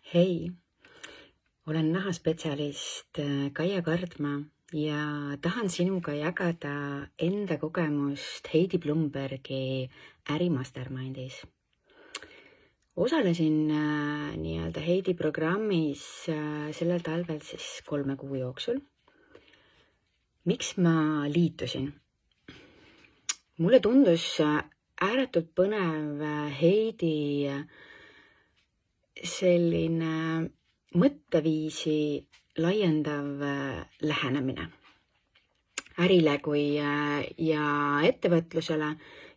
Hei, olen nahaspetsialist Kaia Kardma ja tahan sinuga jagada enda kogemust Heidi Blumbergi ärimastermindis. Osalesin nii-öelda Heidi programmis sellel talvel 3 kuu jooksul. Miks ma liitusin? Mulle tundus ääretult põnev Heidi selline mõtteviisi laiendav lähenemine ärile kui ja ettevõtlusele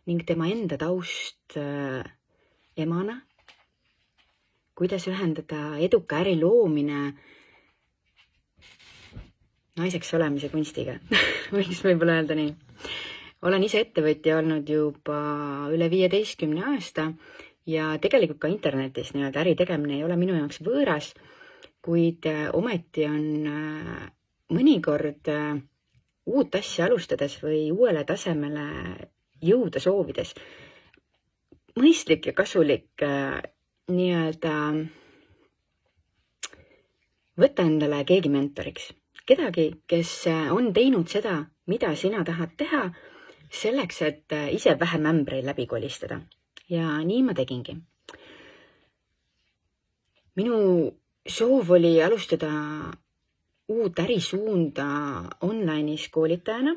ning tema enda taust emana, kuidas ühendada eduka äri loomine naiseks olemise kunstiga, võiks võib-olla öelda nii. Olen ise ettevõtja olnud juba üle 15 aasta ja tegelikult ka internetis nii-öelda äri tegemine ei ole minu jaoks võõras, kuid ometi on mõnikord uut asja alustades või uuele tasemele jõuda soovides mõistlik ja kasulik nii-öelda võtta endale keegi mentoriks. Kedagi, kes on teinud seda, mida sina tahad teha, selleks, et ise vähem ämbreid läbi kolistada. Ja nii ma tegingi. Minu soov oli alustada uut ärisuunda online'is koolitajana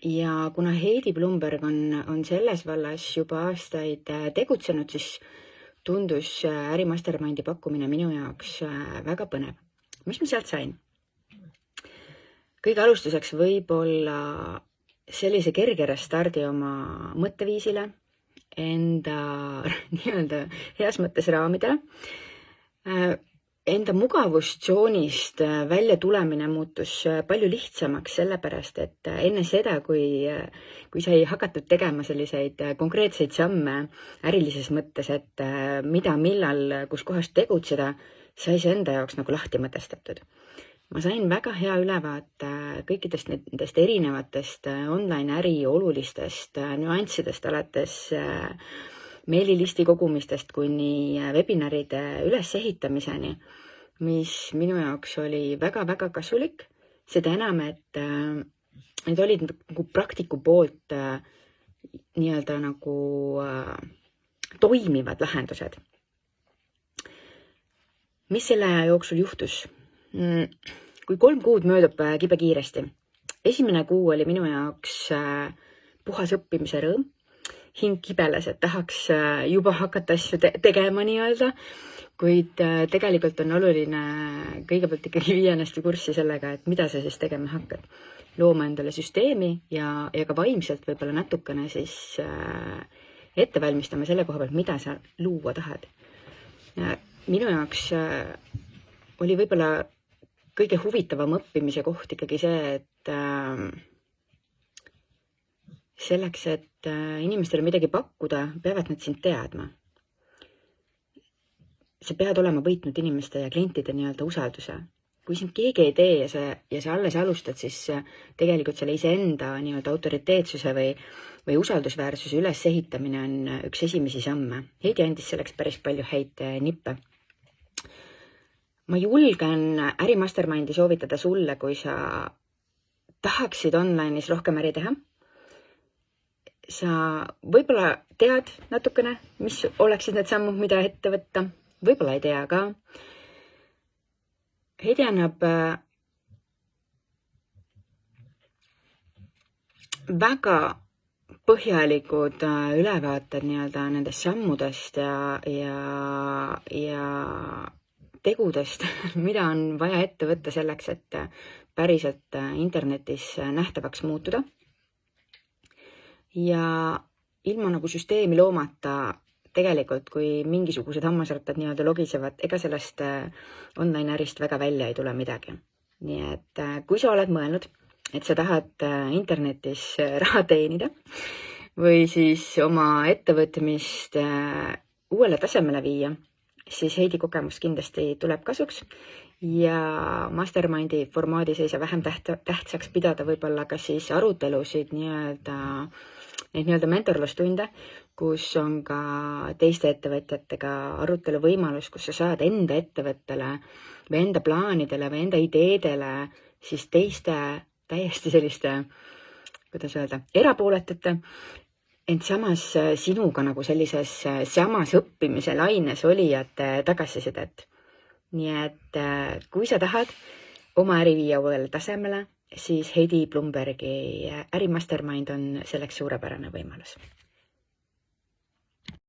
ja kuna Heidi Blumberg on selles vallas juba aastaid tegutsenud, siis tundus ärimastermindi pakkumine minu jaoks väga põnev. Mis ma sealt sain? Kõige alustuseks võib-olla sellise kerge restardi oma mõtteviisile, enda nii-öelda heas mõttes raamidele. Enda mugavustsoonist välja tulemine muutus palju lihtsamaks sellepärast, et enne seda, kui sai hakatud tegema selliseid konkreetseid samme ärilises mõttes, et mida, millal, kus kohas tegutseda, sai see enda jaoks nagu lahti mõtestatud. Ma sain väga hea ülevaate kõikidest nendest erinevatest online äri olulistest nüanssidest alates meililisti kogumistest kuni webinaride ülesehitamiseni, mis minu jaoks oli väga-väga kasulik. Seda enam, et need olid nagu praktiku poolt nii-öelda nagu toimivad lahendused. Mis selle aja jooksul juhtus? Kui 3 kuud möödub kibekiiresti. Esimene kuu oli minu jaoks puhas õppimise rõõm. Hing kibeles, et tahaks juba hakata asju tegema nii-öelda, kuid tegelikult on oluline kõigepealt ikkagi viia ennast kurssi sellega, et mida sa siis tegema hakkad. Looma endale süsteemi ja ka vaimselt võib-olla natukene siis ette valmistama selle koha pealt, mida sa luua tahad. Minu jaoks oli võib-olla kõige huvitavam õppimise koht ikkagi see, et selleks, et inimestele midagi pakkuda, peavad nad sind teadma. Sa pead olema võitnud inimeste ja klientide nii-öelda usalduse. Kui sind keegi ei tee ja sa alles alustad, siis tegelikult selle iseenda nii-öelda autoriteetsuse või usaldusväärsuse ülesehitamine on üks esimesi samme. Heidi andis selleks päris palju häid nippe. Ma julgen ärimastermindi soovitada sulle, kui sa tahaksid online'is rohkem äri teha. Sa võib-olla tead natukene, mis oleksid need sammud, mida ette võtta. Võib-olla ei tea ka. Heidi annab väga põhjalikud ülevaated nii-öelda nendest sammudest ja tegudest, mida on vaja ette võtta selleks, et päriselt internetis nähtavaks muutuda. Ja ilma nagu süsteemi loomata tegelikult, kui mingisugused hammasrattad nii-öelda logisevad, ega sellest online ärist väga välja ei tule midagi. Nii et kui sa oled mõelnud, et sa tahad internetis raha teenida või siis oma ettevõtmist uuele tasemele viia, siis Heidi kogemus kindlasti tuleb kasuks ja mastermindi formaadis ei saa vähem tähtsaks pidada võib-olla ka siis arutelusid nii-öelda neid nii-öelda mentorlustunde, kus on ka teiste ettevõtjatega arutelu võimalus, kus sa saad enda ettevõttele või enda plaanidele või enda ideedele siis teiste täiesti selliste, kuidas öelda, erapooletute, ent samas sinuga nagu sellises samas õppimise laines olijate tagasisidet. Nii et kui sa tahad oma äri viia uuele tasemele, siis Heidi Blumbergi ärimastermind on selleks suurepärane võimalus.